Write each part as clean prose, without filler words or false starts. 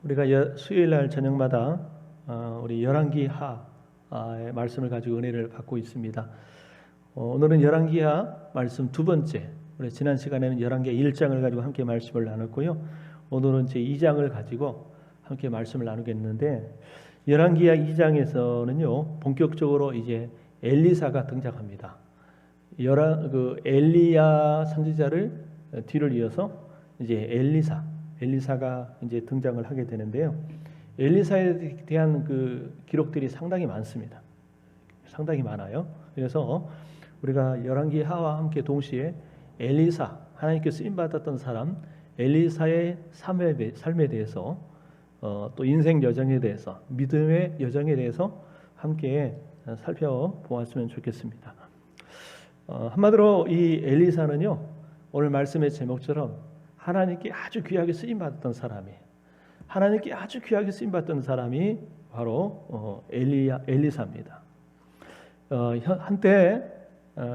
우리가 수요일 날 저녁마다 우리 열왕기하의 말씀을 가지고 은혜를 받고 있습니다. 오늘은 열왕기하 말씀 두 번째. 우리 지난 시간에는 열왕기하 1장을 가지고 함께 말씀을 나눴고요. 오늘은 제 2장을 가지고 함께 말씀을 나누겠는데, 열왕기하 2장에서는요 본격적으로 이제 엘리사가 등장합니다. 엘리야 선지자를 뒤를 이어서 이제 엘리사가 이제 등장을 하게 되는데요. 엘리사에 대한 그 기록들이 상당히 많습니다. 상당히 많아요. 그래서 우리가 열왕기하와 함께 동시에 엘리사, 하나님께 쓰임 받았던 사람 엘리사의 삶에 대해서 또 인생 여정에 대해서, 믿음의 여정에 대해서 함께 살펴보았으면 좋겠습니다. 한마디로 이 엘리사는요, 오늘 말씀의 제목처럼 하나님께 아주 귀하게 쓰임 받았던 사람이에요. 하나님께 아주 귀하게 쓰임 받던 사람이 바로 엘리사입니다. 한때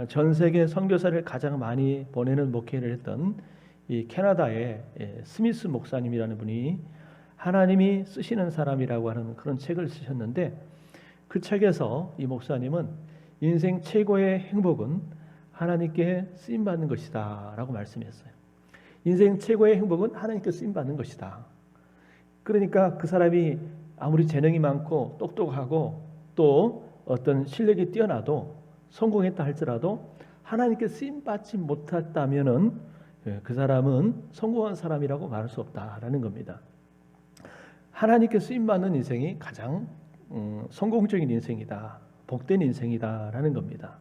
전 세계 선교사를 가장 많이 보내는 목회를 했던 이 캐나다의 스미스 목사님이라는 분이 하나님이 쓰시는 사람이라고 하는 그런 책을 쓰셨는데, 그 책에서 이 목사님은 인생 최고의 행복은 하나님께 쓰임 받는 것이다 라고 말씀했어요. 인생 최고의 행복은 하나님께 쓰임 받는 것이다. 그러니까 그 사람이 아무리 재능이 많고 똑똑하고 또 어떤 실력이 뛰어나도 성공했다 할지라도 하나님께 쓰임 받지 못했다면은 그 사람은 성공한 사람이라고 말할 수 없다라는 겁니다. 하나님께 쓰임 받는 인생이 가장 성공적인 인생이다, 복된 인생이다라는 겁니다.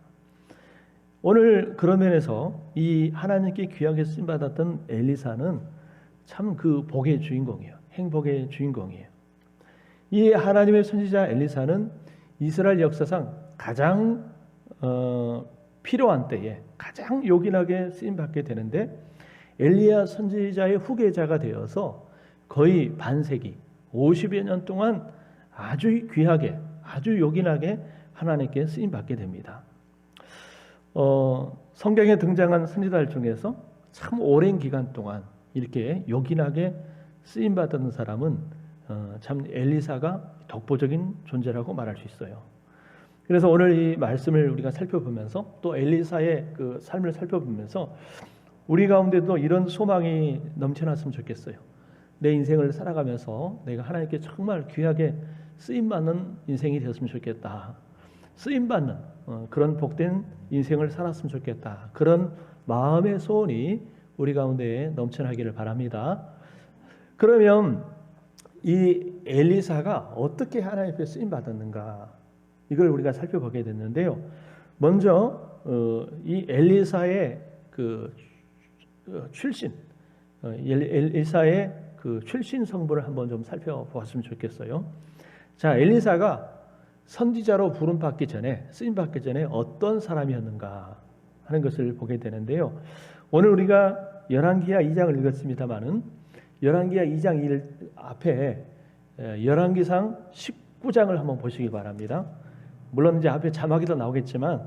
오늘 그런 면에서 이 하나님께 귀하게 쓰임 받았던 엘리사는 참 그 복의 주인공이에요. 행복의 주인공이에요. 이 하나님의 선지자 엘리사는 이스라엘 역사상 가장 필요한 때에 가장 요긴하게 쓰임 받게 되는데, 엘리야 선지자의 후계자가 되어서 거의 반세기 50여 년 동안 아주 귀하게, 아주 요긴하게 하나님께 쓰임 받게 됩니다. 성경에 등장한 선지자들 중에서 참 오랜 기간 동안 이렇게 요긴하게 쓰임 받은 사람은 참 엘리사가 독보적인 존재라고 말할 수 있어요. 그래서 오늘 이 말씀을 우리가 살펴보면서 또 엘리사의 그 삶을 살펴보면서 우리 가운데도 이런 소망이 넘쳐났으면 좋겠어요. 내 인생을 살아가면서 내가 하나님께 정말 귀하게 쓰임받는 인생이 되었으면 좋겠다. 쓰임받는 그런 복된 인생을 살았으면 좋겠다. 그런 마음의 소원이 우리 가운데에 넘쳐나기를 바랍니다. 그러면 이 엘리사가 어떻게 하나님 앞에 쓰임받았는가, 이걸 우리가 살펴보게 됐는데요. 먼저 이 엘리사의 그 출신, 엘리사의 그 출신 성분을 한번 좀 살펴보았으면 좋겠어요. 자, 엘리사가 선지자로 부름받기 전에, 쓰임받기 전에 어떤 사람이었는가 하는 것을 보게 되는데요. 오늘 우리가 열왕기하 2장을 읽었습니다마는 열왕기하 2장 1 앞에 열왕기상 19장을 한번 보시기 바랍니다. 물론 이제 앞에 자막이 더 나오겠지만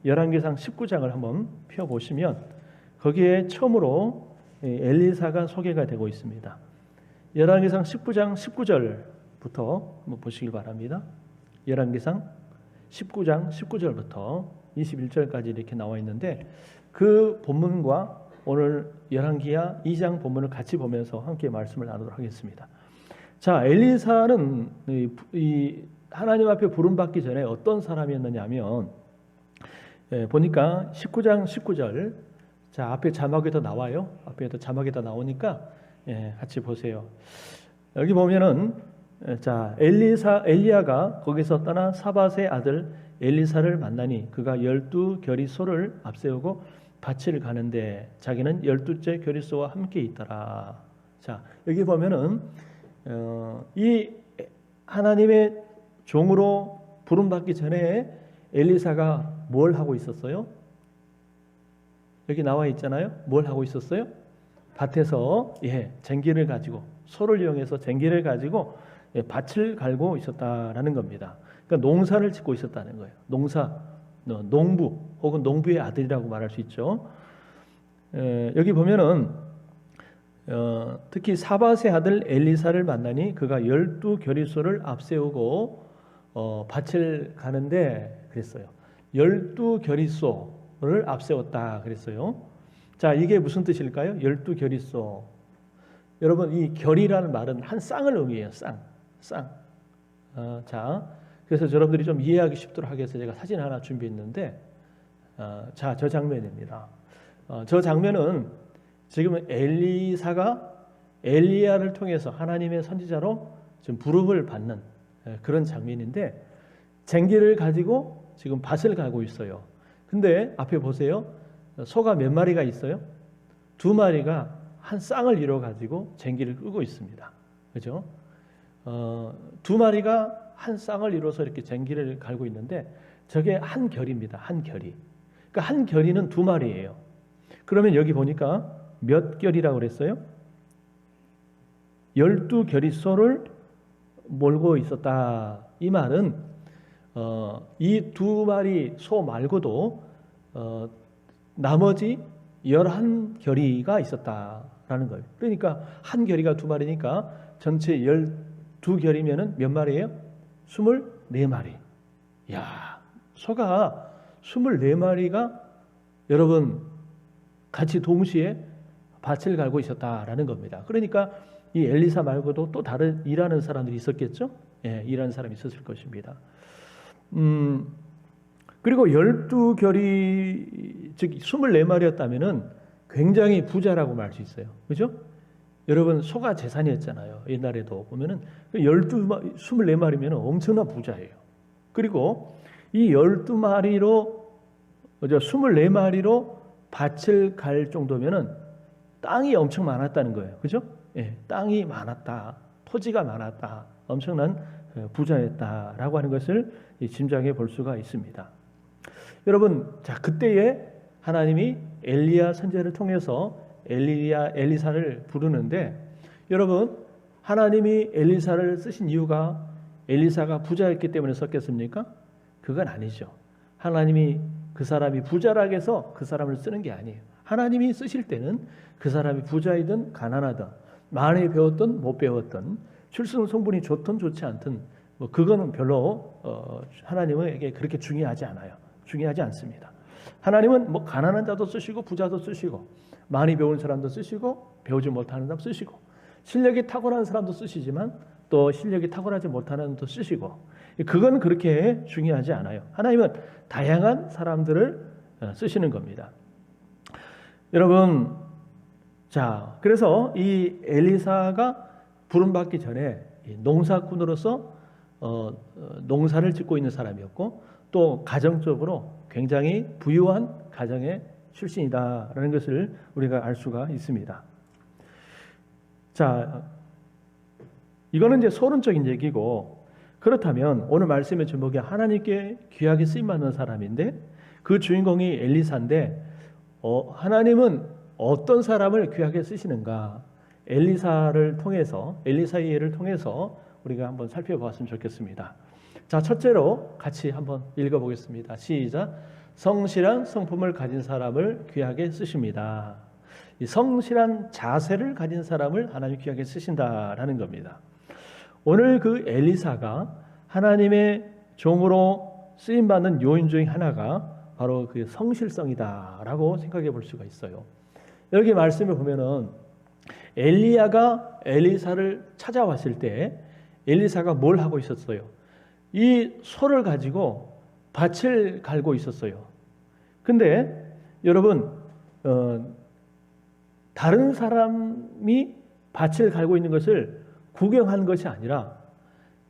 열왕기상 19장을 한번 펴보시면 거기에 처음으로 엘리사가 소개가 되고 있습니다. 열왕기상 19장 19절부터 한번 보시기 바랍니다. 열왕기상 19장 19절부터 21절까지 이렇게 나와 있는데, 그 본문과 오늘 열왕기하 2장 본문을 같이 보면서 함께 말씀을 나누도록 하겠습니다. 자, 엘리사는 이 하나님 앞에 부름받기 전에 어떤 사람이었느냐 하면, 보니까 19장 19절, 자, 앞에 자막이 더 나와요. 앞에도 자막이 더 나오니까 같이 보세요. 여기 보면은 자, 엘리야가 거기서 떠나 사밧의 아들 엘리사를 만나니 그가 12겨리 소를 앞세우고 밭을 가는데 자기는 12째 겨리소와 함께 있더라. 자, 여기 보면은 이 하나님의 종으로 부름받기 전에 엘리사가 뭘 하고 있었어요? 여기 나와 있잖아요. 뭘 하고 있었어요? 밭에서 쟁기를 가지고, 소를 이용해서 쟁기를 가지고 밭을 갈고 있었다라는 겁니다. 그러니까 농사를 짓고 있었다는 거예요. 농부 혹은 농부의 아들이라고 말할 수 있죠. 여기 보면은 특히 사밧의 아들 엘리사를 만나니 그가 12겨리소를 앞세우고 밭을 가는데 그랬어요. 12겨리소를 앞세웠다 그랬어요. 자, 이게 무슨 뜻일까요? 12겨리소. 여러분, 이 결이라는 말은 한 쌍을 의미해요. 쌍. 자, 그래서 여러분들이 좀 이해하기 쉽도록 하기 위해서 제가 사진 하나 준비했는데, 자, 저 장면입니다. 저 장면은 지금 엘리사가 엘리야를 통해서 하나님의 선지자로 지금 부름을 받는 그런 장면인데, 쟁기를 가지고 지금 밭을 가고 있어요. 근데 앞에 보세요. 소가 몇 마리가 있어요? 2마리가 한 쌍을 이뤄 가지고 쟁기를 끄고 있습니다. 그죠? 2마리가 한 쌍을 이뤄서 이렇게 쟁기를 갈고 있는데, 저게 한 결입니다. 한 결이. 그러니까 한 결이는 2마리예요. 그러면 여기 보니까 몇 결이라고 그랬어요? 12겨리소를 몰고 있었다. 이 말은 이 2마리 소 말고도 나머지 11겨리가 있었다라는 거예요. 그러니까 한 겨리가 2마리니까 전체 12겨리면은 몇 마리예요? 24마리. 야, 소가 24마리가 여러분 같이 동시에 밭을 갈고 있었다라는 겁니다. 그러니까 이 엘리사 말고도 또 다른 일하는 사람들이 있었겠죠? 예, 일하는 사람이 있었을 것입니다. 그리고 12겨리, 즉 24마리였다면은 굉장히 부자라고 말 수 있어요. 그죠? 여러분, 소가 재산이었잖아요. 옛날에도 보면은 24마리면 엄청난 부자예요. 그리고 이 24마리로 밭을 갈 정도면은 땅이 엄청 많았다는 거예요. 그죠? 예, 땅이 많았다. 토지가 많았다. 엄청난 부자였다라고 하는 것을 짐작해 볼 수가 있습니다. 여러분, 자, 그때에 하나님이 엘리야 선지자를 통해서 엘리사를 부르는데, 여러분, 하나님이 엘리사를 쓰신 이유가 엘리사가 부자였기 때문에 썼겠습니까? 그건 아니죠. 하나님이 그 사람이 부자라고 해서 그 사람을 쓰는 게 아니에요. 하나님이 쓰실 때는 그 사람이 부자이든 가난하든, 많이 배웠든 못 배웠든, 출생 성분이 좋든 좋지 않든, 뭐 그거는 별로 하나님에게 그렇게 중요하지 않아요. 중요하지 않습니다. 하나님은 뭐 가난한 자도 쓰시고 부자도 쓰시고, 많이 배운 사람도 쓰시고 배우지 못하는 사람 쓰시고, 실력이 탁월한 사람도 쓰시지만 또 실력이 탁월하지 못하는 사람도 쓰시고, 그건 그렇게 중요하지 않아요. 하나님은 다양한 사람들을 쓰시는 겁니다. 여러분, 자, 그래서 이 엘리사가 부름받기 전에 농사꾼으로서 농사를 짓고 있는 사람이었고, 또 가정적으로 굉장히 부유한 가정의 출신이다라는 것을 우리가 알 수가 있습니다. 자, 이거는 이제 서론적인 얘기고, 그렇다면 오늘 말씀의 제목이 하나님께 귀하게 쓰임받는 사람인데, 그 주인공이 엘리사인데, 하나님은 어떤 사람을 귀하게 쓰시는가? 엘리사의 예를 통해서 우리가 한번 살펴보았으면 좋겠습니다. 자, 첫째로 같이 한번 읽어보겠습니다. 시작. 성실한 성품을 가진 사람을 귀하게 쓰십니다. 이 성실한 자세를 가진 사람을 하나님 귀하게 쓰신다라는 겁니다. 오늘 그 엘리사가 하나님의 종으로 쓰임받는 요인 중에 하나가 바로 그 성실성이다라고 생각해 볼 수가 있어요. 여기 말씀을 보면은 엘리야가 엘리사를 찾아왔을 때 엘리사가 뭘 하고 있었어요? 이 소를 가지고 밭을 갈고 있었어요. 근데 여러분, 다른 사람이 밭을 갈고 있는 것을 구경한 것이 아니라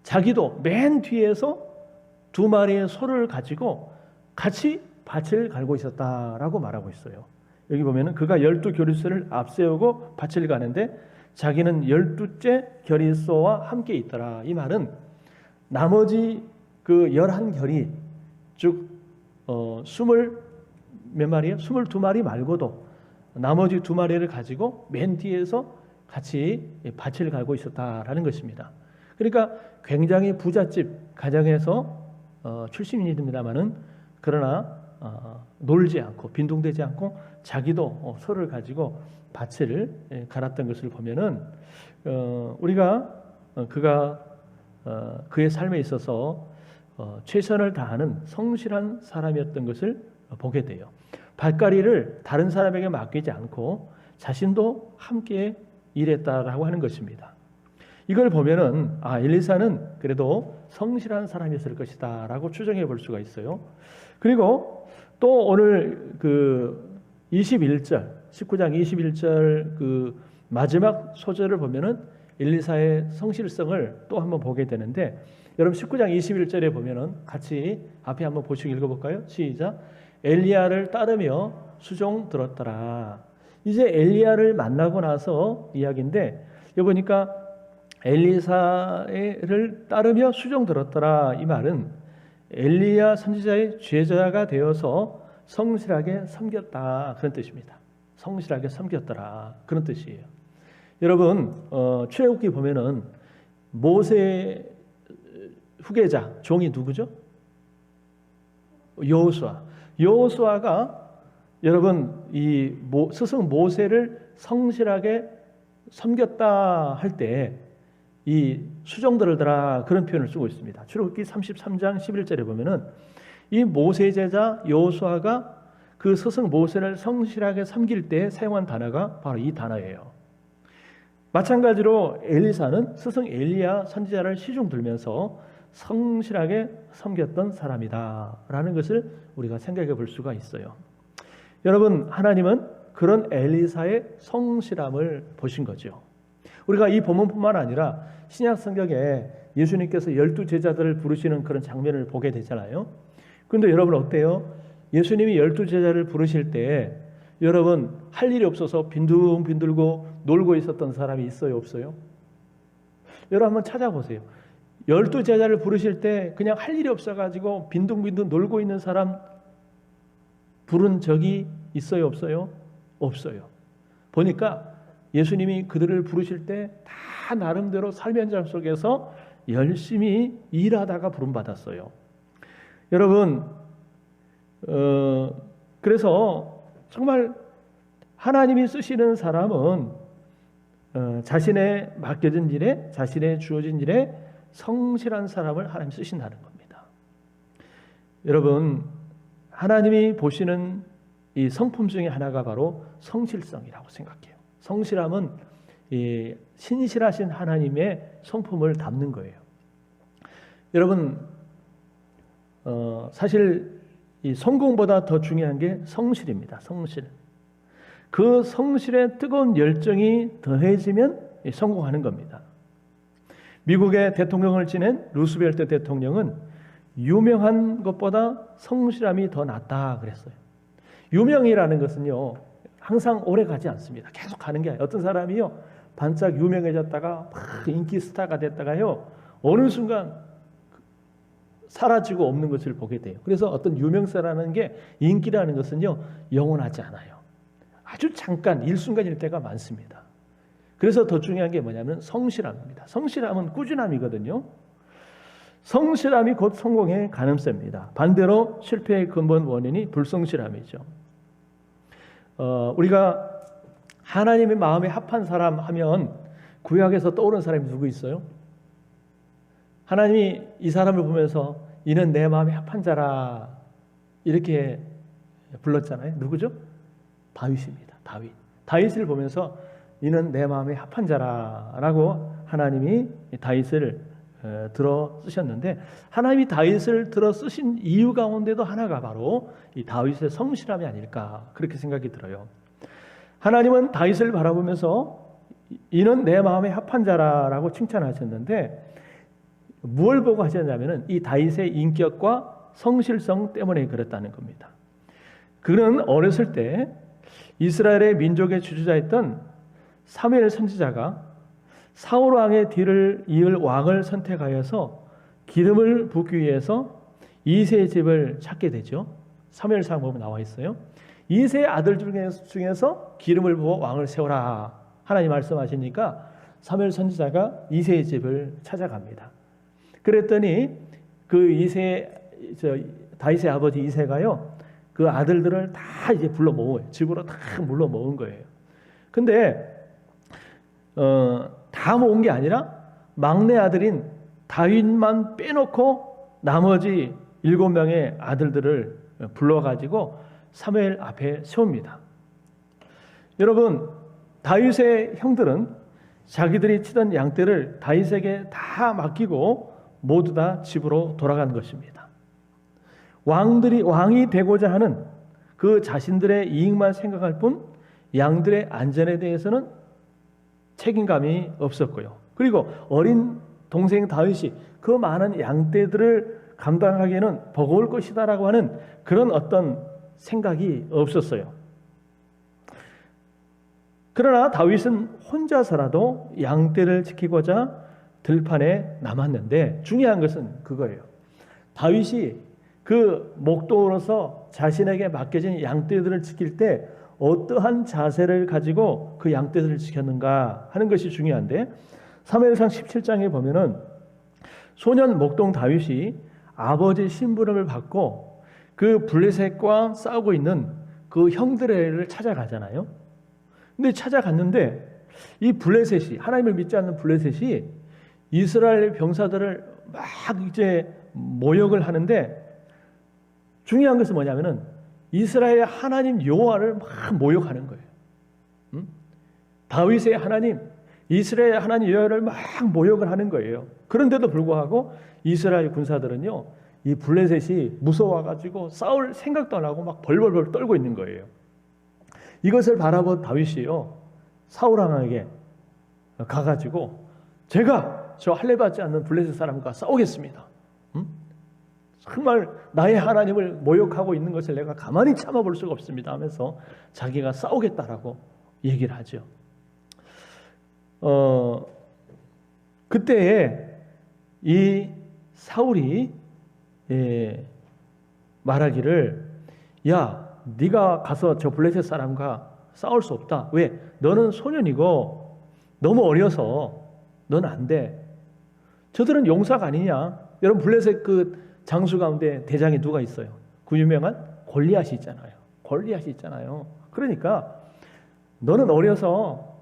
자기도 맨 뒤에서 2마리의 소를 가지고 같이 밭을 갈고 있었다라고 말하고 있어요. 여기 보면은 그가 12겨리소를 앞세우고 밭을 가는데 자기는 12째 겨리소와 함께 있더라. 이 말은 나머지 그 11겨리, 즉 20몇 마리요? 22마리 말고도 나머지 2마리를 가지고 맨 뒤에서 같이 밭을 갈고 있었다라는 것입니다. 그러니까 굉장히 부잣집 가정에서 출신입니다만은, 그러나 놀지 않고 빈둥대지 않고 자기도 소를 가지고 밭을 갈았던 것을 보면은 우리가 그가 그의 삶에 있어서 최선을 다하는 성실한 사람이었던 것을 보게 돼요. 밭갈이를 다른 사람에게 맡기지 않고 자신도 함께 일했다라고 하는 것입니다. 이걸 보면은 엘리사는 그래도 성실한 사람이었을 것이다라고 추정해 볼 수가 있어요. 그리고 또 오늘 그 21절 19장 21절 그 마지막 소절을 보면은 엘리사의 성실성을 또 한번 보게 되는데, 여러분 19장 21절에 보면은 같이 앞에 한번 보시고 읽어볼까요? 시작. 엘리야를 따르며 수종 들었더라. 이제 엘리야를 만나고 나서 이야기인데, 여기 보니까 엘리사를 따르며 수종 들었더라. 이 말은 엘리야 선지자의 제자가 되어서 성실하게 섬겼다, 그런 뜻입니다. 성실하게 섬겼더라, 그런 뜻이에요. 여러분 출애굽기 보면은 모세 후계자 종이 누구죠? 여호수아가 여러분 이 스승 모세를 성실하게 섬겼다 할 때 이 수종들더라, 그런 표현을 쓰고 있습니다. 출애굽기 33장 11절에 보면은 이 모세 제자 여호수아가 그 스승 모세를 성실하게 섬길 때 사용한 단어가 바로 이 단어예요. 마찬가지로 엘리사는 스승 엘리야 선지자를 시중 들면서 성실하게 섬겼던 사람이다라는 것을 우리가 생각해 볼 수가 있어요. 여러분, 하나님은 그런 엘리사의 성실함을 보신 거죠. 우리가 이 본문뿐만 아니라 신약 성경에 예수님께서 12제자들을 부르시는 그런 장면을 보게 되잖아요. 그런데 여러분 어때요? 예수님이 12제자를 부르실 때 여러분 할 일이 없어서 빈둥빈들고 놀고 있었던 사람이 있어요, 없어요? 여러분 한번 찾아보세요. 12제자를 부르실 때 그냥 할 일이 없어가지고 빈둥빈둥 놀고 있는 사람 부른 적이 있어요, 없어요? 없어요. 보니까 예수님이 그들을 부르실 때 다 나름대로 삶의 현장 속에서 열심히 일하다가 부름받았어요. 여러분 그래서 정말 하나님이 쓰시는 사람은 자신의 맡겨진 일에, 자신의 주어진 일에 성실한 사람을 하나님 쓰신다는 겁니다. 여러분, 하나님이 보시는 이 성품 중에 하나가 바로 성실성이라고 생각해요. 성실함은 이 신실하신 하나님의 성품을 담는 거예요. 여러분, 사실 이 성공보다 더 중요한 게 성실입니다. 성실. 그 성실에 뜨거운 열정이 더해지면 성공하는 겁니다. 미국의 대통령을 지낸 루스벨트 대통령은 유명한 것보다 성실함이 더 낫다 그랬어요. 유명이라는 것은요, 항상 오래 가지 않습니다. 계속 가는 게 아니에요. 어떤 사람이요, 반짝 유명해졌다가 막 인기 스타가 됐다가요, 어느 순간 사라지고 없는 것을 보게 돼요. 그래서 어떤 유명세라는 게, 인기라는 것은요 영원하지 않아요. 아주 잠깐 일순간일 때가 많습니다. 그래서 더 중요한 게 뭐냐면 성실함입니다. 성실함은 꾸준함이거든요. 성실함이 곧 성공의 가늠쇠입니다. 반대로 실패의 근본 원인이 불성실함이죠. 우리가 하나님의 마음에 합한 사람 하면 구약에서 떠오르는 사람이 누구 있어요? 하나님이 이 사람을 보면서 이는 내 마음에 합한 자라 이렇게 불렀잖아요. 누구죠? 다윗입니다. 다윗을 보면서 이는 내 마음에 합한 자라라고 하나님이 다윗을 들어 쓰셨는데, 하나님이 다윗을 들어 쓰신 이유 가운데도 하나가 바로 이 다윗의 성실함이 아닐까, 그렇게 생각이 들어요. 하나님은 다윗을 바라보면서 이는 내 마음에 합한 자라라고 칭찬하셨는데, 무엇을 보고 하셨냐면은 이 다윗의 인격과 성실성 때문에 그랬다는 겁니다. 그는 어렸을 때 이스라엘의 민족의 주주자였던 사무엘 선지자가 사울 왕의 뒤를 이을 왕을 선택하여서 기름을 붓기 위해서 이새의 집을 찾게 되죠. 사무엘상 보면 나와 있어요. 이새의 아들 중에서 기름을 부어 왕을 세우라 하나님 말씀하시니까 사무엘 선지자가 이새의 집을 찾아갑니다. 그랬더니 그 다윗의 아버지 이새가요, 그 아들들을 다 이제 불러 모은 집으로 다 불러 모은 거예요. 근데 다 모은 게 아니라 막내 아들인 다윗만 빼놓고 나머지 7명의 아들들을 불러가지고 사무엘 앞에 세웁니다. 여러분, 다윗의 형들은 자기들이 치던 양떼를 다윗에게 다 맡기고 모두 다 집으로 돌아간 것입니다. 왕이 되고자 하는 그 자신들의 이익만 생각할 뿐 양들의 안전에 대해서는 책임감이 없었고요. 그리고 어린 동생 다윗이 그 많은 양떼들을 감당하기에는 버거울 것이다라고 하는 그런 어떤 생각이 없었어요. 그러나 다윗은 혼자서라도 양떼를 지키고자 들판에 남았는데 중요한 것은 그거예요. 다윗이 그 목도로서 자신에게 맡겨진 양떼들을 지킬 때 어떠한 자세를 가지고 그 양떼들을 지켰는가 하는 것이 중요한데, 사무엘상 17장에 보면은 소년 목동 다윗이 아버지 심부름을 받고 그 블레셋과 싸우고 있는 그 형들을 찾아가잖아요. 근데 찾아갔는데 이 블레셋이, 하나님을 믿지 않는 블레셋이 이스라엘 병사들을 막 이제 모욕을 하는데, 중요한 것은 뭐냐면은 이스라엘 하나님 여호와를 막 모욕하는 거예요. 다윗의 하나님, 이스라엘 하나님 여호와를 막 모욕을 하는 거예요. 그런데도 불구하고 이스라엘 군사들은요, 이 블레셋이 무서워가지고 싸울 생각도 안 하고 막 벌벌벌 떨고 있는 거예요. 이것을 바라본 다윗이요, 사울 왕에게 가가지고 제가 저 할례받지 않는 블레셋 사람과 싸우겠습니다. 정말 나의 하나님을 모욕하고 있는 것을 내가 가만히 참아볼 수가 없습니다 하면서 자기가 싸우겠다라고 얘기를 하죠. 그때에 이 사울이 말하기를, 야, 네가 가서 저 블레셋 사람과 싸울 수 없다. 왜? 너는 소년이고 너무 어려서 너는 안 돼. 저들은 용사가 아니냐. 여러분, 블레셋 그 장수 가운데 대장이 누가 있어요? 그 유명한 골리앗이 있잖아요. 골리앗이 있잖아요. 그러니까 너는 어려서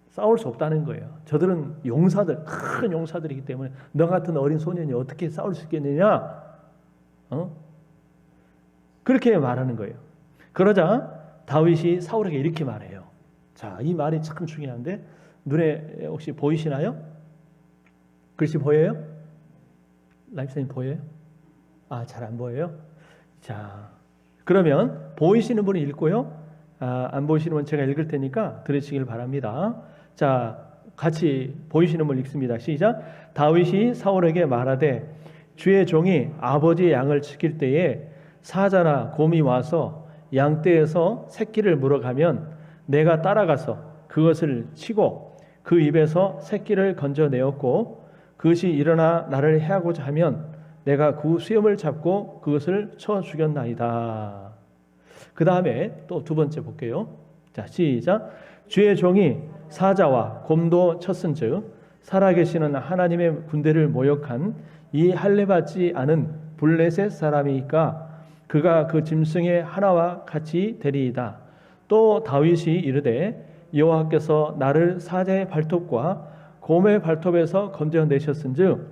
싸울 수 없다는 거예요. 저들은 용사들, 큰 용사들이기 때문에 너 같은 어린 소년이 어떻게 싸울 수 있겠느냐? 그렇게 말하는 거예요. 그러자 다윗이 사울에게 이렇게 말해요. 자, 이 말이 참 중요한데 눈에 혹시 보이시나요? 글씨 보여요? 라이프사님 보여요? 잘 안 보여요? 자, 그러면 보이시는 분이 읽고요. 안 보이시는 분은 제가 읽을 테니까 들으시길 바랍니다. 자, 같이 보이시는 분 읽습니다. 시작. 다윗이 사울에게 말하되 주의 종이 아버지의 양을 지킬 때에 사자나 곰이 와서 양떼에서 새끼를 물어가면 내가 따라가서 그것을 치고 그 입에서 새끼를 건져내었고 그것이 일어나 나를 해하고자 하면 내가 그 수염을 잡고 그것을 쳐 죽였나이다. 그 다음에 또 두 번째 볼게요. 자, 시작. 주의 종이 사자와 곰도 쳤은즉 살아계시는 하나님의 군대를 모욕한 이 할례받지 않은 블레셋 사람이니까 그가 그 짐승의 하나와 같이 되리이다. 또 다윗이 이르되 여호와께서 나를 사자의 발톱과 곰의 발톱에서 건져내셨은즉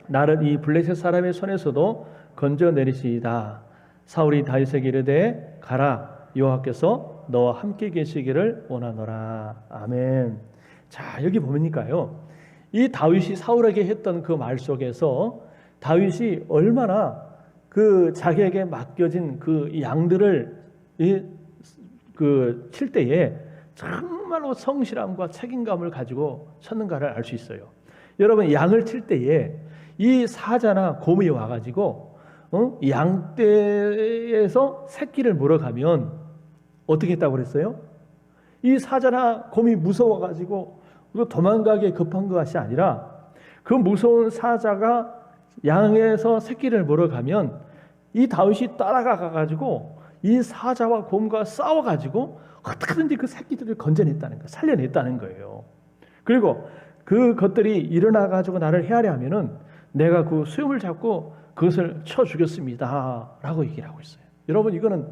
나를 이 블레셋 사람의 손에서도 건져내리시이다. 사울이 다윗에게 이르되 가라, 여호와께서 너와 함께 계시기를 원하노라. 아멘. 자, 여기 보니까요, 이 다윗이 사울에게 했던 그 말 속에서 다윗이 얼마나 그 자기에게 맡겨진 그 양들을 칠 때에 정말로 성실함과 책임감을 가지고 쳤는가를 알 수 있어요. 여러분, 양을 칠 때에 이 사자나 곰이 와가지고 양떼에서 새끼를 물어가면 어떻게 했다고 그랬어요? 이 사자나 곰이 무서워가지고 도망가기에 급한 것이 아니라 그 무서운 사자가 양에서 새끼를 물어가면 이 다윗이 따라가가지고 이 사자와 곰과 싸워가지고 어떻게든지 그 새끼들을 건져냈다는 거예요. 살려냈다는 거예요. 그리고 그 것들이 일어나가지고 나를 해하려 하면은 내가 그 수염을 잡고 그것을 쳐 죽였습니다 라고 얘기를 하고 있어요. 여러분, 이거는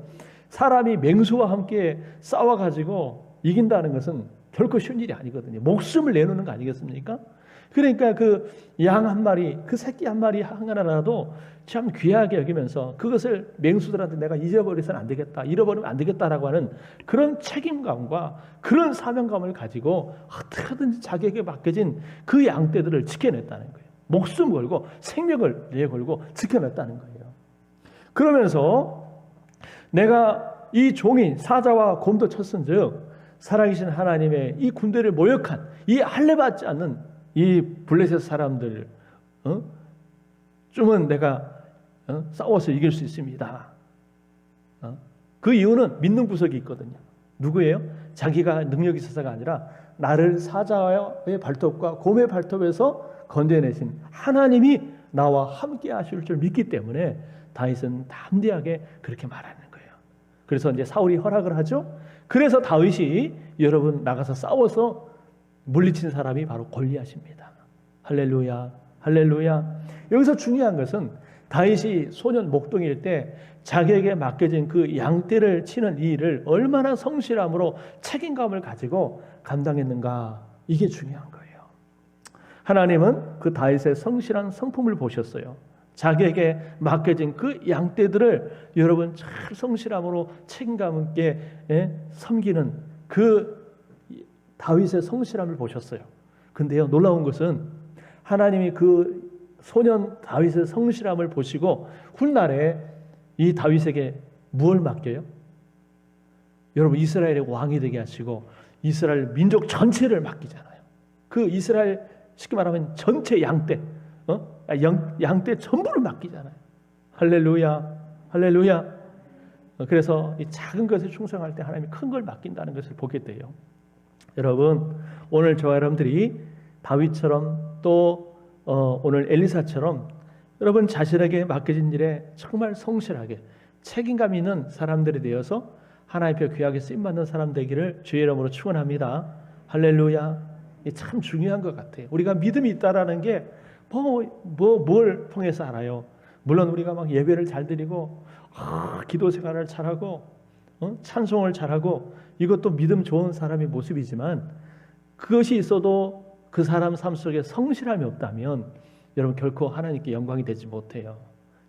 사람이 맹수와 함께 싸워가지고 이긴다는 것은 결코 쉬운 일이 아니거든요. 목숨을 내놓는 거 아니겠습니까? 그러니까 그 양 한 마리, 그 새끼 한 마리 하나라도 참 귀하게 여기면서 그것을 맹수들한테 내가 잊어버려서는 안 되겠다, 잃어버리면 안 되겠다라고 하는 그런 책임감과 그런 사명감을 가지고 어떻게든지 자기에게 맡겨진 그 양떼들을 지켜냈다는 거예요. 목숨 걸고 생명을 내걸고 지켜냈다는 거예요. 그러면서 내가 이 종이 사자와 곰도 쳤은즉 살아계신 하나님의 이 군대를 모욕한 이 할례받지 않는 이 블레셋 사람들 좀은 내가 싸워서 이길 수 있습니다. 그 이유는 믿는 구석이 있거든요. 누구예요? 자기가 능력이 있어서가 아니라 나를 사자의 발톱과 곰의 발톱에서 건져내신 하나님이 나와 함께 하실 줄 믿기 때문에 다윗은 담대하게 그렇게 말하는 거예요. 그래서 이제 사울이 허락을 하죠. 그래서 다윗이 여러분 나가서 싸워서 물리친 사람이 바로 골리앗입니다. 할렐루야, 할렐루야. 여기서 중요한 것은 다윗이 소년 목동일 때 자기에게 맡겨진 그 양떼를 치는 이 일을 얼마나 성실함으로 책임감을 가지고 감당했는가, 이게 중요한 거예요. 하나님은 그 다윗의 성실한 성품을 보셨어요. 자기에게 맡겨진 그 양떼들을 여러분 잘 성실함으로 책임감 있게 섬기는 그 다윗의 성실함을 보셨어요. 근데요, 놀라운 것은 하나님이 그 소년 다윗의 성실함을 보시고 훗날에 이 다윗에게 무엇을 맡겨요? 여러분, 이스라엘의 왕이 되게 하시고 이스라엘 민족 전체를 맡기잖아요. 그 이스라엘 쉽게 말하면 전체 양떼, 양떼 전부를 맡기잖아요. 할렐루야, 할렐루야. 그래서 이 작은 것에 충성할 때 하나님이 큰 걸 맡긴다는 것을 보게 돼요. 여러분, 오늘 저와 여러분들이 다윗처럼 또 오늘 엘리사처럼 여러분 자신에게 맡겨진 일에 정말 성실하게 책임감 있는 사람들이 되어서 하나님께 귀하게 쓰임받는 사람 되기를 주의 이름으로 축원합니다. 할렐루야. 이게 참 중요한 것 같아요. 우리가 믿음이 있다라는 게 뭘 통해서 알아요? 물론 우리가 막 예배를 잘 드리고 기도 생활을 잘하고 찬송을 잘하고 이것도 믿음 좋은 사람의 모습이지만 그것이 있어도 그 사람 삶 속에 성실함이 없다면 여러분 결코 하나님께 영광이 되지 못해요.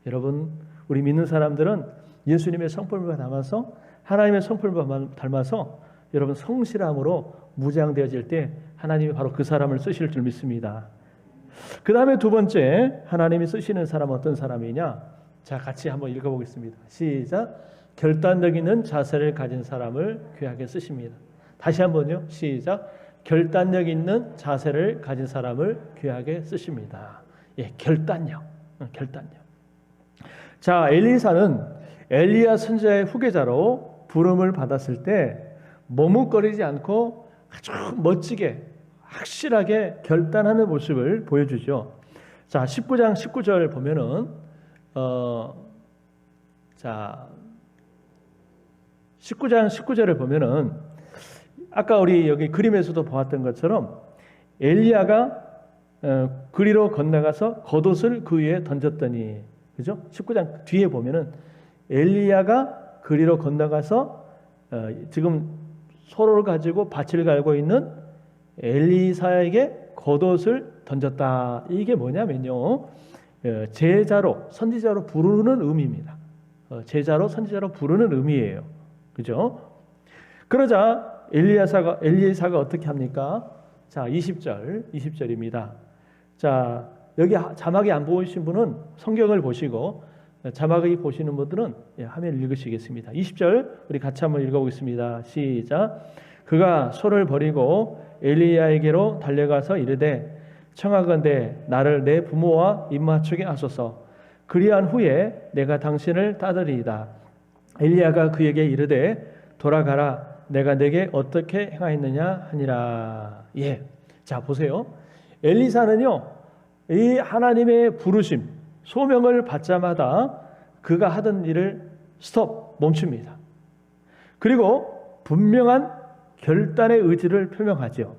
여러분, 우리 믿는 사람들은 예수님의 성품을 닮아서 하나님의 성품을 닮아서 여러분 성실함으로 무장되어질 때 하나님이 바로 그 사람을 쓰실 줄 믿습니다. 그 다음에 두 번째, 하나님이 쓰시는 사람은 어떤 사람이냐? 자, 같이 한번 읽어보겠습니다. 시작. 결단력 있는 자세를 가진 사람을 귀하게 쓰십니다. 다시 한번요. 시작. 결단력 있는 자세를 가진 사람을 귀하게 쓰십니다. 예, 결단력. 자, 엘리사는 엘리야 선지자의 후계자로 부름을 받았을 때 머뭇거리지 않고 아주 멋지게 확실하게 결단하는 모습을 보여주죠. 자, 19장 19절 보면은 자, 19장 19절을 보면은 아까 우리 여기 그림에서도 보았던 것처럼 엘리야가 그리로 건너가서 겉옷을 그 위에 던졌더니, 그죠? 19장 뒤에 보면은 엘리야가 그리로 건너가서 지금 소를 가지고 밭을 갈고 있는 엘리사에게 겉옷을 던졌다. 이게 뭐냐면요, 제자로 선지자로 부르는 의미입니다. 제자로 선지자로 부르는 의미예요. 그죠? 그러자 엘리사가 어떻게 합니까? 자, 20절입니다. 자, 여기 자막이 안 보이신 분은 성경을 보시고 자막이 보시는 분들은 화면을 읽으시겠습니다. 20절 우리 같이 한번 읽어보겠습니다. 시작. 그가 소를 버리고 엘리야에게로 달려가서 이르되 청하건대 나를 내 부모와 입맞추게 하소서. 그리한 후에 내가 당신을 따르리이다. 엘리야가 그에게 이르되 돌아가라. 내가 내게 어떻게 행하였느냐 하니라. 예, 자 보세요. 엘리사는요, 이 하나님의 부르심, 소명을 받자마자 그가 하던 일을 멈춥니다. 그리고 분명한 결단의 의지를 표명하죠.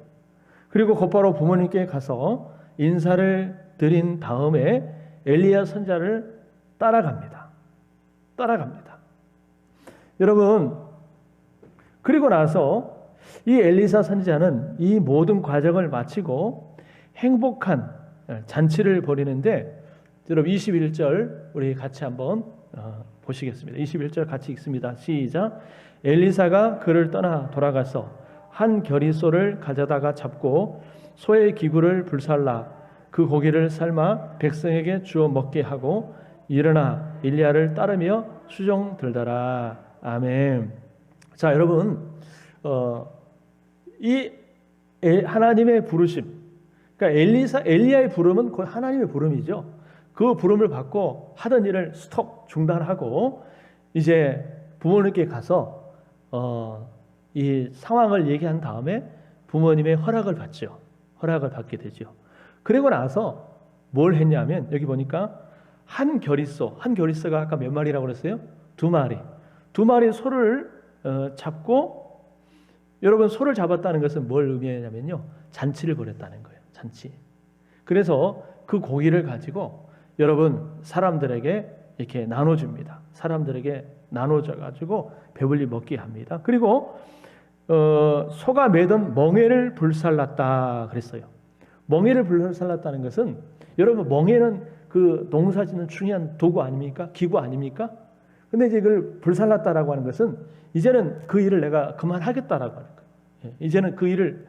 그리고 곧바로 부모님께 가서 인사를 드린 다음에 엘리야 선지자를 따라갑니다. 여러분, 그리고 나서 이 엘리사 선지자는 이 모든 과정을 마치고 행복한 잔치를 벌이는데, 여러분 21절 우리 같이 한번 보시겠습니다. 21절 같이 읽습니다. 시작. 엘리사가 그를 떠나 돌아가서 한 겨리소를 가져다가 잡고 소의 기구를 불살라 그 고기를 삶아 백성에게 주어 먹게 하고 일어나 엘리야를 따르며 수종 들더라. 아멘. 자, 여러분, 이 하나님의 부르심, 그러니까 엘리야의 부름은 거의 하나님의 부름이죠. 그 부름을 받고 하던 일을 스톱 중단하고 이제 부모님께 가서 이 상황을 얘기한 다음에 부모님의 허락을 받죠. 허락을 받게 되죠. 그리고 나서 뭘 했냐면 여기 보니까 한 겨리소가 아까 몇 마리라고 그랬어요? 2마리. 2마리 소를 잡고, 여러분 소를 잡았다는 것은 뭘 의미하냐면요, 잔치를 벌였다는 거예요. 잔치. 그래서 그 고기를 가지고 여러분 사람들에게 이렇게 나눠줍니다. 사람들에게 나눠줘 가지고 배불리 먹게 합니다. 그리고 소가 매던 멍에를 불살랐다 그랬어요. 멍에를 불살랐다는 것은, 여러분 멍에는 그 농사짓는 중요한 도구 아닙니까? 기구 아닙니까? 근데 이제 그걸 불살랐다라고 하는 것은 이제는 그 일을 내가 그만하겠다라고 하는 거예요. 이제는 그 일을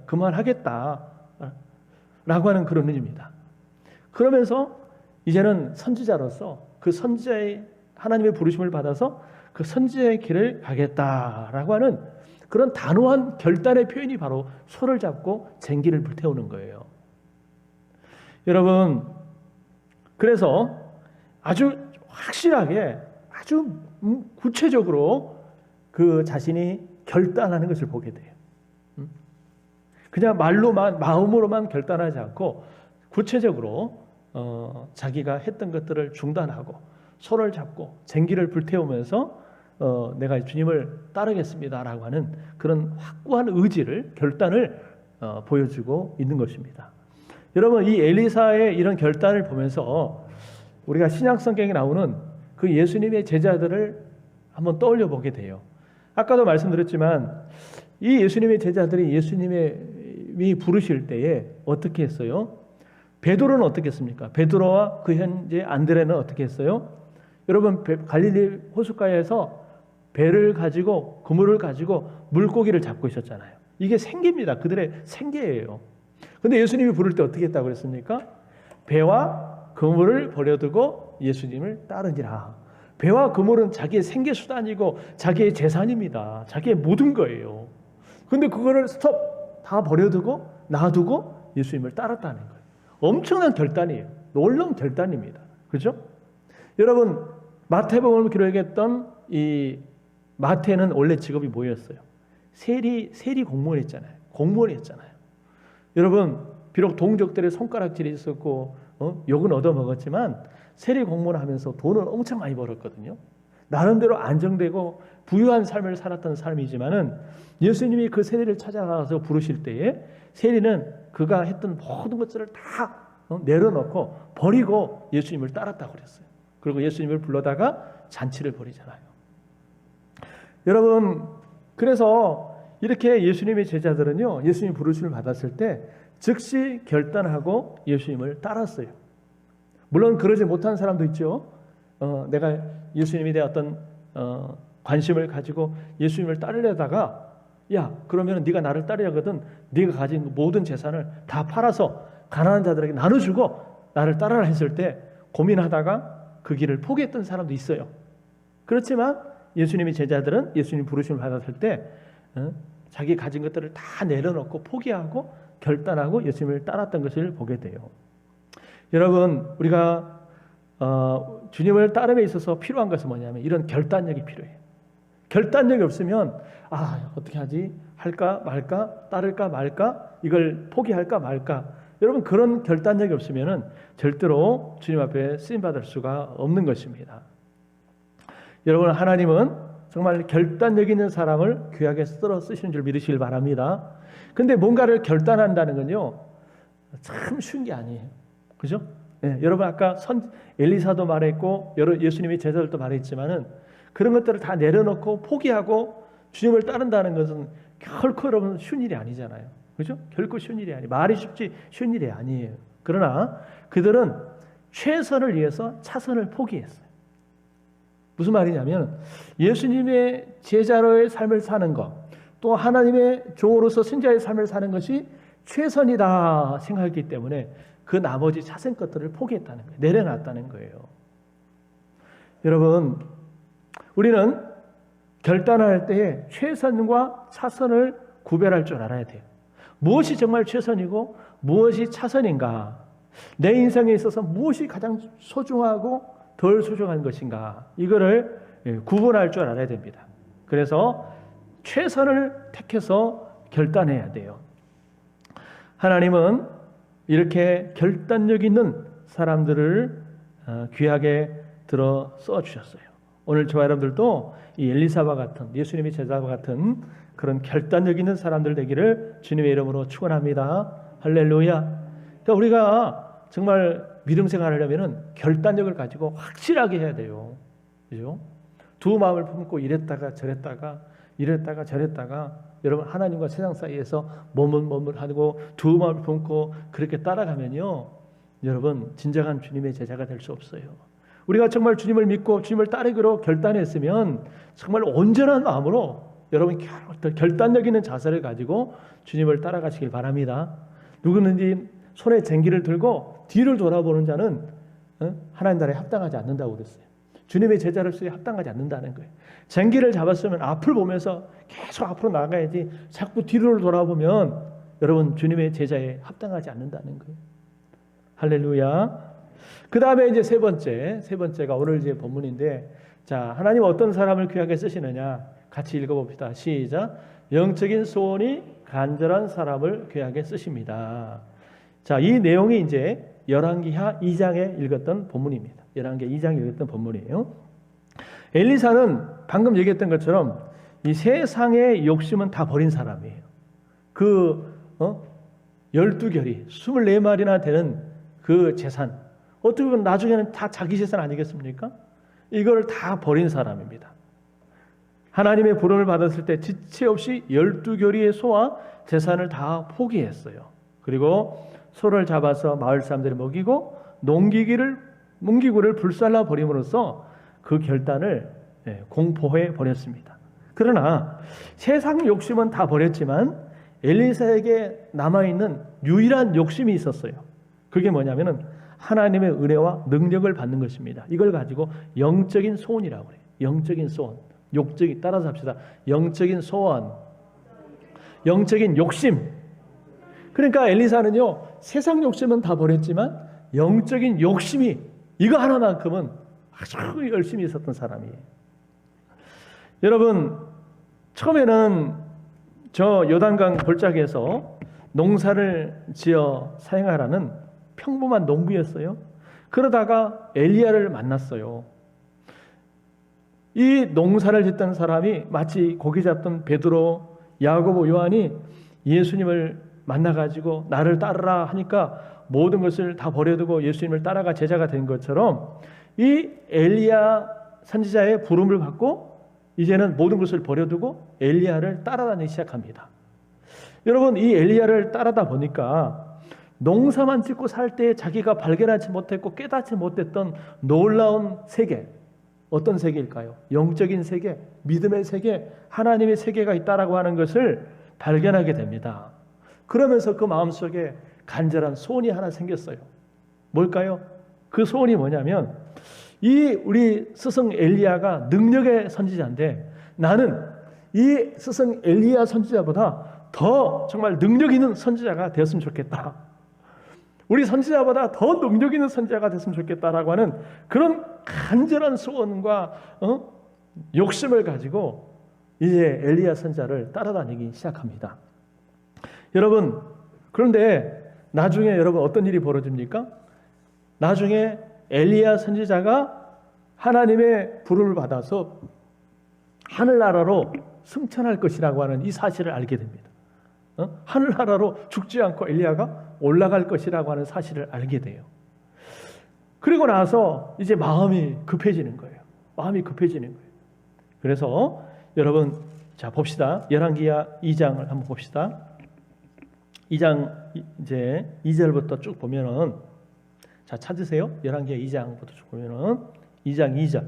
그만하겠다라고 하는 그런 의미입니다. 그러면서 이제는 선지자로서 그 선지자의 하나님의 부르심을 받아서 그 선지자의 길을 가겠다라고 하는 그런 단호한 결단의 표현이 바로 소를 잡고 쟁기를 불태우는 거예요. 여러분, 그래서 아주 확실하게 아주 구체적으로 그 자신이 결단하는 것을 보게 돼요. 그냥 말로만, 마음으로만 결단하지 않고 구체적으로 자기가 했던 것들을 중단하고 소를 잡고 쟁기를 불태우면서 내가 주님을 따르겠습니다라고 하는 그런 확고한 의지를, 결단을 보여주고 있는 것입니다. 여러분, 이 엘리사의 이런 결단을 보면서 우리가 신약 성경에 나오는 그 예수님의 제자들을 한번 떠올려 보게 돼요. 아까도 말씀드렸지만 이 예수님의 제자들이 예수님이 부르실 때에 어떻게 했어요? 베드로는 어떻게 했습니까? 베드로와 그 현재 안드레는 어떻게 했어요? 여러분, 갈릴리 호숫가에서 배를 가지고, 그물을 가지고 물고기를 잡고 있었잖아요. 이게 생계입니다. 그들의 생계예요. 근데 예수님이 부를 때 어떻게 했다고 그랬습니까? 배와 그물을 버려두고 예수님을 따르니라. 배와 그물은 자기의 생계 수단이고 자기의 재산입니다. 자기의 모든 거예요. 근데 그거를 스톱 다 버려두고 놔두고 예수님을 따랐다는 거예요. 엄청난 결단이에요. 놀라운 결단입니다. 그죠? 여러분, 마태복음을 기록했던 이 마태는 원래 직업이 뭐였어요? 세리 공무원이었잖아요. 공무원이었잖아요. 여러분, 비록 동족들의 손가락질이 있었고 욕은 얻어먹었지만 세리 공무원 하면서 돈을 엄청 많이 벌었거든요. 나름대로 안정되고 부유한 삶을 살았던 삶이지만은 예수님이 그 세리를 찾아가서 부르실 때에 세리는 그가 했던 모든 것들을 다 내려놓고 버리고 예수님을 따랐다고 그랬어요. 그리고 예수님을 불러다가 잔치를 벌이잖아요. 여러분, 그래서 이렇게 예수님의 제자들은요, 예수님 부르심을 받았을 때 즉시 결단하고 예수님을 따랐어요. 물론 그러지 못한 사람도 있죠. 내가 예수님에 대한 어떤 관심을 가지고 예수님을 따르려다가, 야, 그러면 네가 나를 따르려거든 네가 가진 모든 재산을 다 팔아서 가난한 자들에게 나눠주고 나를 따르라 했을 때 고민하다가 그 길을 포기했던 사람도 있어요. 그렇지만 예수님의 제자들은 예수님 부르심을 받았을 때 자기 가진 것들을 다 내려놓고 포기하고 결단하고 예수님을 따랐던 것을 보게 돼요. 여러분, 우리가 주님을 따름에 있어서 필요한 것은 뭐냐면 이런 결단력이 필요해요. 결단력이 없으면 어떻게 하지? 할까 말까? 따를까 말까? 이걸 포기할까 말까? 여러분, 그런 결단력이 없으면 절대로 주님 앞에 쓰임받을 수가 없는 것입니다. 여러분, 하나님은 정말 결단력 있는 사람을 귀하게 쓰시는 줄 믿으시길 바랍니다. 근데 뭔가를 결단한다는 건요, 참 쉬운 게 아니에요. 그죠? 네, 여러분 아까 엘리사도 말했고 예수님의 제자들도 말했지만은 그런 것들을 다 내려놓고 포기하고 주님을 따른다는 것은 결코 여러분 쉬운 일이 아니잖아요. 그렇죠? 결코 쉬운 일이 아니에요. 말이 쉽지 쉬운 일이 아니에요. 그러나 그들은 최선을 위해서 차선을 포기했어요. 무슨 말이냐면 예수님의 제자로의 삶을 사는 것, 또 하나님의 종으로서 신자의 삶을 사는 것이 최선이다 생각했기 때문에 그 나머지 차선 것들을 포기했다는 거예요. 내려놨다는 거예요. 여러분, 우리는 결단할 때에 최선과 차선을 구별할 줄 알아야 돼요. 무엇이 정말 최선이고 무엇이 차선인가? 내 인생에 있어서 무엇이 가장 소중하고 덜 소중한 것인가? 이거를 구분할 줄 알아야 됩니다. 그래서 최선을 택해서 결단해야 돼요. 하나님은 이렇게 결단력 있는 사람들을 귀하게 들어 써주셨어요. 오늘 저와 여러분들도 이 엘리사와 같은 예수님의 제자와 같은 그런 결단력 있는 사람들 되기를 주님의 이름으로 축원합니다. 할렐루야. 그러니까 우리가 정말 믿음 생활을 하려면 결단력을 가지고 확실하게 해야 돼요. 그죠? 두 마음을 품고 이랬다가 저랬다가 여러분 하나님과 세상 사이에서 머물하고 두 마음을 품고 그렇게 따라가면요, 여러분 진정한 주님의 제자가 될 수 없어요. 우리가 정말 주님을 믿고 주님을 따르기로 결단했으면 정말 온전한 마음으로 여러분 결단력 있는 자세를 가지고 주님을 따라가시길 바랍니다. 누구든지 손에 쟁기를 들고 뒤를 돌아보는 자는 하나님 나라에 합당하지 않는다고 그랬어요. 주님의 제자로서 합당하지 않는다는 거예요. 쟁기를 잡았으면 앞을 보면서 계속 앞으로 나가야지 자꾸 뒤를 돌아보면 여러분 주님의 제자에 합당하지 않는다는 거예요. 할렐루야. 그 다음에 이제 세 번째가 오늘 이제 본문인데, 자, 하나님 어떤 사람을 귀하게 쓰시느냐? 같이 읽어봅시다. 시작. 영적인 소원이 간절한 사람을 귀하게 쓰십니다. 자, 이 내용이 이제 열왕기하 2장에 읽었던 본문입니다. 열왕기 2장에 읽었던 본문이에요. 엘리사는 방금 얘기했던 것처럼 이 세상의 욕심은 다 버린 사람이에요. 그 12결이 24마리나 되는 그 재산, 어떻게 보면 나중에는 다 자기 재산 아니겠습니까? 이걸 다 버린 사람입니다. 하나님의 부름을 받았을 때 지체 없이 12교리의 소와 재산을 다 포기했어요. 그리고 소를 잡아서 마을 사람들이 먹이고 농기구를 불살라 버림으로써 그 결단을 공포해 버렸습니다. 그러나 세상 욕심은 다 버렸지만 엘리사에게 남아있는 유일한 욕심이 있었어요. 그게 뭐냐면은 하나님의 은혜와 능력을 받는 것입니다. 이걸 가지고 영적인 소원이라고 해요. 영적인 소원. 욕적인, 따라서 합시다. 영적인 소원. 영적인 욕심. 그러니까 엘리사는요, 세상 욕심은 다 버렸지만 영적인 욕심이 이거 하나만큼은 아주 열심히 있었던 사람이에요. 여러분, 처음에는 저 요단강 골짜기에서 농사를 지어 사용하라는 평범한 농부였어요. 그러다가 엘리야를 만났어요. 이 농사를 짓던 사람이 마치 고기 잡던 베드로, 야고보, 요한이 예수님을 만나가지고 나를 따르라 하니까 모든 것을 다 버려두고 예수님을 따라가 제자가 된 것처럼 이 엘리야 선지자의 부름을 받고 이제는 모든 것을 버려두고 엘리야를 따라다니기 시작합니다. 여러분, 이 엘리야를 따라다 보니까 농사만 짓고 살 때 자기가 발견하지 못했고 깨닫지 못했던 놀라운 세계, 어떤 세계일까요? 영적인 세계, 믿음의 세계, 하나님의 세계가 있다라고 하는 것을 발견하게 됩니다. 그러면서 그 마음속에 간절한 소원이 하나 생겼어요. 뭘까요? 그 소원이 뭐냐면 이 우리 스승 엘리야가 능력의 선지자인데 나는 이 스승 엘리야 선지자보다 더 정말 능력 있는 선지자가 되었으면 좋겠다. 우리 선지자보다 더 능력 있는 선지자가 됐으면 좋겠다라고 하는 그런 간절한 소원과 욕심을 가지고 이제 엘리야 선지자를 따라다니기 시작합니다. 여러분, 그런데 나중에 여러분 어떤 일이 벌어집니까? 나중에 엘리야 선지자가 하나님의 부름을 받아서 하늘나라로 승천할 것이라고 하는 이 사실을 알게 됩니다. 하늘나라로 죽지 않고 엘리야가 올라갈 것이라고 하는 사실을 알게 돼요. 그리고 나서 이제 마음이 급해지는 거예요. 마음이 급해지는 거예요. 그래서 여러분 자 봅시다. 열왕기하 2장을 한번 봅시다. 2장 이제 2절부터 쭉 보면은 자 찾으세요. 열왕기하 2장부터 쭉 보면은 2장 2절.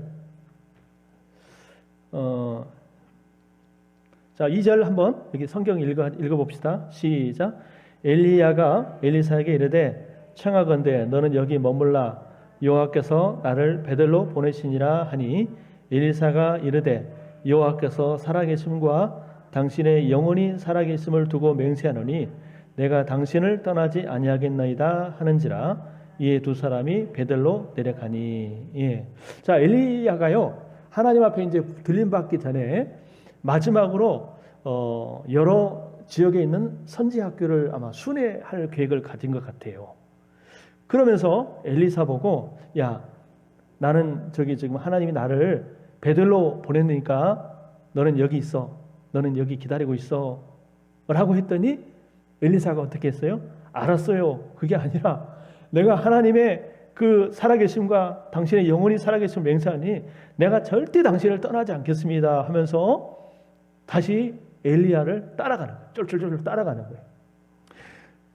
자 2절 한번 여기 성경 읽어 봅시다. 시작. 엘리야가 엘리사에게 이르되 청하건대 너는 여기 머물라 여호와께서 나를 베들로 보내시니라 하니 엘리사가 이르되 여호와께서 살아계심과 당신의 영혼이 살아계심을 두고 맹세하노니 내가 당신을 떠나지 아니하겠나이다 하는지라. 이에 두 사람이 베들로 내려가니. 예. 자 엘리야가요 하나님 앞에 이제 들림받기 전에 마지막으로 여러 지역에 있는 선지 학교를 아마 순회할 계획을 가진 것 같아요. 그러면서 엘리사 보고 야 나는 저기 지금 하나님이 나를 베들로 보냈으니까 너는 여기 있어. 너는 여기 기다리고 있어. 라고 했더니 엘리사가 어떻게 했어요? 알았어요. 그게 아니라 내가 하나님의 그 살아계심과 당신의 영혼이 살아계심을 맹세하니 내가 절대 당신을 떠나지 않겠습니다 하면서 다시 엘리야를 따라가는 거예요. 쫄쫄쫄 따라가는 거예요.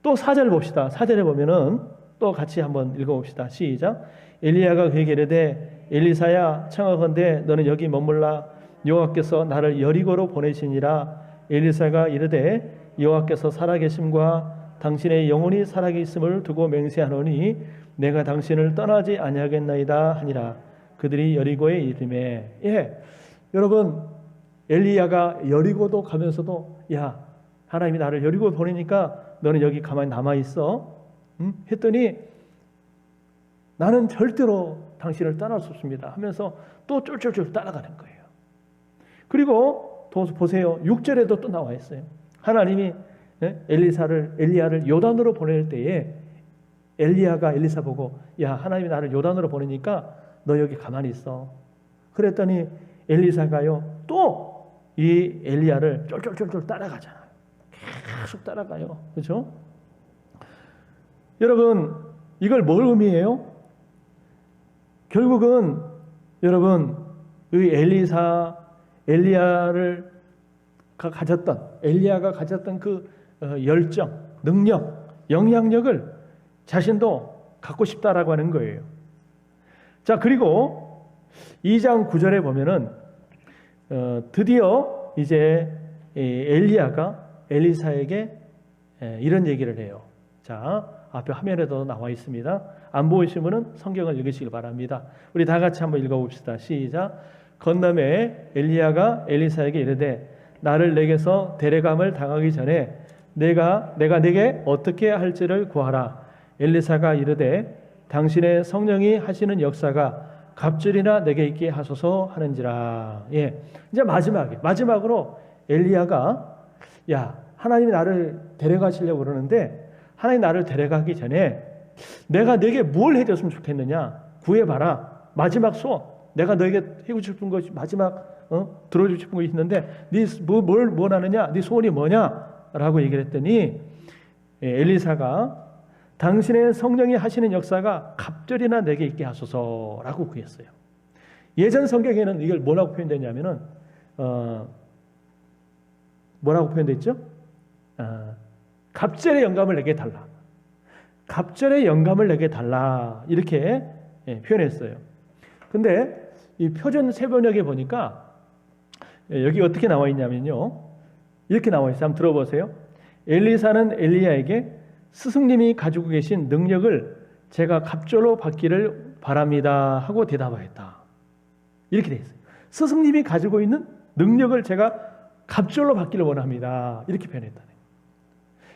또 4절 봅시다. 4절에 보면은 또 같이 한번 읽어봅시다. 시작. 엘리야가 그에게 이르되 엘리사야 청하건대 너는 여기 머물라 여호와께서 나를 여리고로 보내시니라. 엘리사가 이르되 여호와께서 살아계심과 당신의 영혼이 살아계심을 두고 맹세하노니 내가 당신을 떠나지 아니하겠나이다 하니라. 그들이 여리고에 이르매. 예, 여러분 엘리야가 여리고도 가면서도 야 하나님이 나를 여리고 보내니까 너는 여기 가만히 남아 있어. 했더니 나는 절대로 당신을 떠날 수 없습니다 하면서 또 쫄쫄쫄 따라가는 거예요. 그리고 또 보세요. 6절에도 또 나와 있어요. 하나님이 엘리야를 요단으로 보낼 때에 엘리야가 엘리사 보고 야 하나님이 나를 요단으로 보내니까 너 여기 가만히 있어. 그랬더니 엘리사가요 또 이 엘리야를 쫄쫄쫄쫄 따라가잖아요. 계속 따라가요. 그렇죠? 여러분 이걸 뭘 의미해요? 결국은 여러분 이 엘리야가 가졌던 그 열정, 능력, 영향력을 자신도 갖고 싶다라고 하는 거예요. 자 그리고 2장 9절에 보면은 드디어 이제 엘리야가 엘리사에게 이런 얘기를 해요. 자 앞에 화면에도 나와 있습니다. 안 보이시면은 성경을 읽으시길 바랍니다. 우리 다 같이 한번 읽어봅시다. 시작. 건너매 엘리야가 엘리사에게 이르되 나를 내게서 데려감을 당하기 전에 내가 네게 어떻게 할지를 구하라. 엘리사가 이르되 당신의 성령이 하시는 역사가 갑절이나 내게 있게 하소서 하는지라. 예, 이제 마지막으로 엘리야가 야 하나님이 나를 데려가시려고 그러는데 하나님 나를 데려가기 전에 내가 너에게 뭘 해줬으면 좋겠느냐 구해봐라. 마지막 소원 내가 너에게 해주고 싶은 것이 마지막 들어주고 싶은 것이 있는데 네 뭘 원하느냐 네 소원이 뭐냐라고 얘기를 했더니 엘리사가 당신의 성령이 하시는 역사가 갑절이나 내게 있게 하소서라고 구했어요. 예전 성경에는 이걸 뭐라고 표현되냐면은 뭐라고 표현됐죠? 갑절의 영감을 내게 달라. 갑절의 영감을 내게 달라 이렇게 표현했어요. 근데 이 표준 세번역에 보니까 여기 어떻게 나와 있냐면요. 이렇게 나와 있어요. 한번 들어보세요. 엘리사는 엘리야에게 스승님이 가지고 계신 능력을 제가 갑절로 받기를 바랍니다 하고 대답하였다. 이렇게 되어 있어요. 스승님이 가지고 있는 능력을 제가 갑절로 받기를 원합니다. 이렇게 표현했다.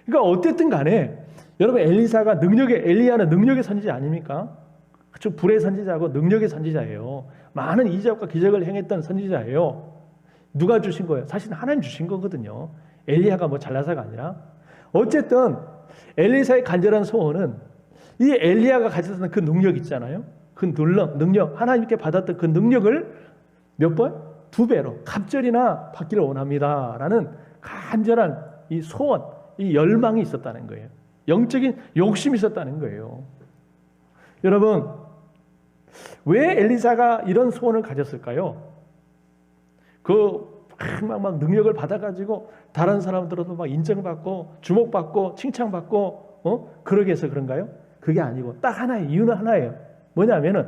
그러니까 어쨌든 간에 여러분 엘리야는 능력의 선지자 아닙니까? 그렇죠? 불의 선지자고 능력의 선지자예요. 많은 이적과 기적을 행했던 선지자예요. 누가 주신 거예요? 사실은 하나님 주신 거거든요. 엘리야가 뭐 잘나서가 아니라. 어쨌든 엘리사의 간절한 소원은 이 엘리야가 가졌던 그 능력 있잖아요. 그 능력 하나님께 받았던 그 능력을 몇 번? 2배로 갑절이나 받기를 원합니다라는 간절한 이 소원, 이 열망이 있었다는 거예요. 영적인 욕심이 있었다는 거예요. 여러분 왜 엘리사가 이런 소원을 가졌을까요? 막 능력을 받아가지고 다른 사람들로도 막 인정받고 주목받고 칭찬받고 그러게 해서 그런가요? 그게 아니고 딱 하나의 이유는 하나예요. 뭐냐면은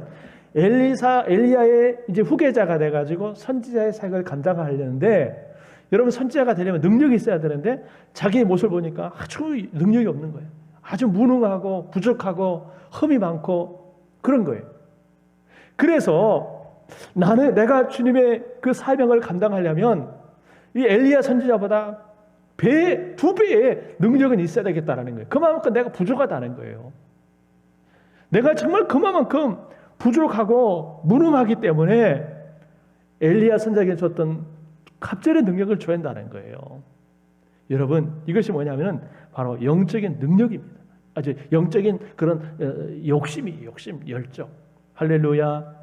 엘리야의 이제 후계자가 돼가지고 선지자의 사역을 감당하려는데, 여러분 선지자가 되려면 능력이 있어야 되는데 자기의 모습을 보니까 아주 능력이 없는 거예요. 아주 무능하고 부족하고 흠이 많고 그런 거예요. 그래서 내가 주님의 그 사명을 감당하려면 이 엘리야 선지자보다 두 배의 능력은 있어야 되겠다라는 거예요. 그만큼 내가 부족하다는 거예요. 내가 정말 그만큼 부족하고 무능하기 때문에 엘리야 선지자에게 줬던 갑절의 능력을 줘야 한다는 거예요. 여러분, 이것이 뭐냐면 바로 영적인 능력입니다. 아주 영적인 그런 욕심, 열정. 할렐루야.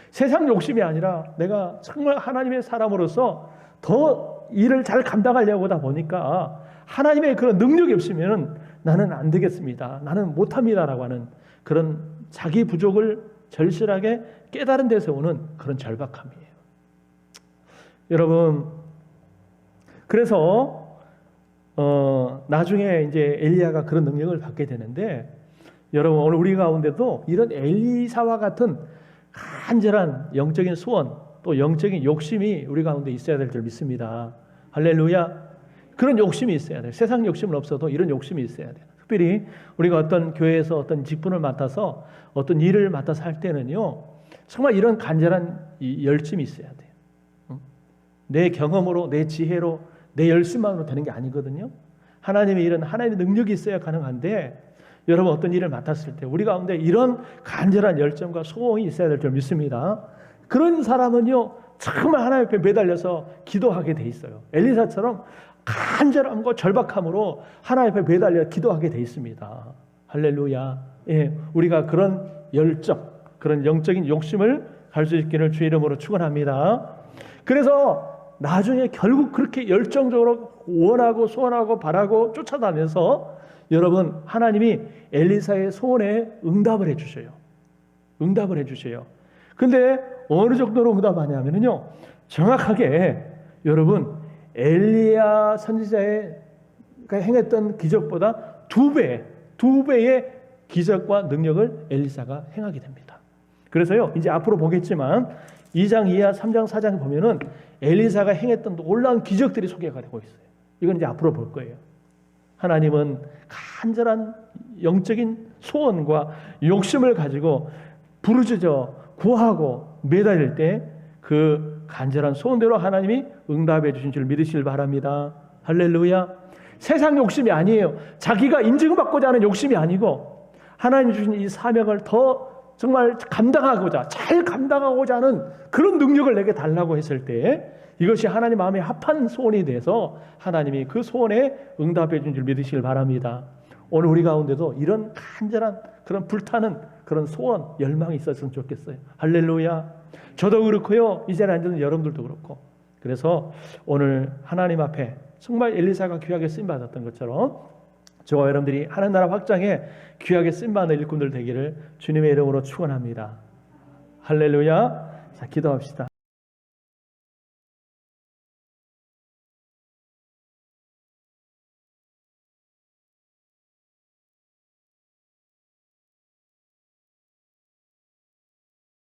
세상 욕심이 아니라 내가 정말 하나님의 사람으로서 더 일을 잘 감당하려고 하다 보니까 하나님의 그런 능력이 없으면 나는 안 되겠습니다, 나는 못합니다라고 하는 그런 자기 부족을 절실하게 깨달은 데서 오는 그런 절박함이에요. 여러분, 그래서 나중에 이제 엘리야가 그런 능력을 받게 되는데, 여러분 오늘 우리 가운데도 이런 엘리사와 같은 간절한 영적인 소원, 또 영적인 욕심이 우리 가운데 있어야 될 줄 믿습니다. 할렐루야. 그런 욕심이 있어야 돼요. 세상 욕심은 없어도 이런 욕심이 있어야 돼요. 특별히 우리가 어떤 교회에서 어떤 직분을 맡아서 어떤 일을 맡아서 할 때는요, 정말 이런 간절한 열심이 있어야 돼요. 내 경험으로, 내 지혜로, 내 열심만으로 되는 게 아니거든요. 하나님의 일은 하나님의 능력이 있어야 가능한데, 여러분 어떤 일을 맡았을 때 우리 가운데 이런 간절한 열정과 소원이 있어야 될 줄 믿습니다. 그런 사람은요, 정말 하나님 앞에 매달려서 기도하게 돼 있어요. 엘리사처럼 간절함과 절박함으로 하나님 앞에 매달려 기도하게 돼 있습니다. 할렐루야. 예, 우리가 그런 열정, 그런 영적인 욕심을 갈 수 있기를 주의 이름으로 축원합니다. 그래서 나중에 결국 그렇게 열정적으로 원하고 소원하고 바라고 쫓아다녀서 여러분, 하나님이 엘리사의 소원에 응답을 해주셔요. 응답을 해주셔요. 근데 어느 정도로 응답하냐면요, 정확하게 여러분 엘리야 선지자가 행했던 기적보다 두 배의 기적과 능력을 엘리사가 행하게 됩니다. 그래서요, 이제 앞으로 보겠지만 2장 2하 3장 4장 보면은 엘리사가 행했던 놀라운 기적들이 소개가 되고 있어요. 이건 이제 앞으로 볼 거예요. 하나님은 간절한 영적인 소원과 욕심을 가지고 부르짖어 구하고 매달릴 때 그 간절한 소원대로 하나님이 응답해 주신 줄 믿으시길 바랍니다. 할렐루야. 세상 욕심이 아니에요. 자기가 인정받고자 하는 욕심이 아니고 하나님 주신 이 사명을 더 정말 잘 감당하고자 하는 그런 능력을 내게 달라고 했을 때 이것이 하나님 마음에 합한 소원이 돼서 하나님이 그 소원에 응답해 준 줄 믿으시길 바랍니다. 오늘 우리 가운데도 이런 간절한 그런 불타는 그런 소원, 열망이 있었으면 좋겠어요. 할렐루야. 저도 그렇고요, 이 자리에 앉은 여러분들도 그렇고. 그래서 오늘 하나님 앞에 정말 엘리사가 귀하게 쓰임받았던 것처럼 저와 여러분들이 하나님 나라 확장에 귀하게 쓰임받는 일꾼들 되기를 주님의 이름으로 축원합니다. 할렐루야. 자, 기도합시다.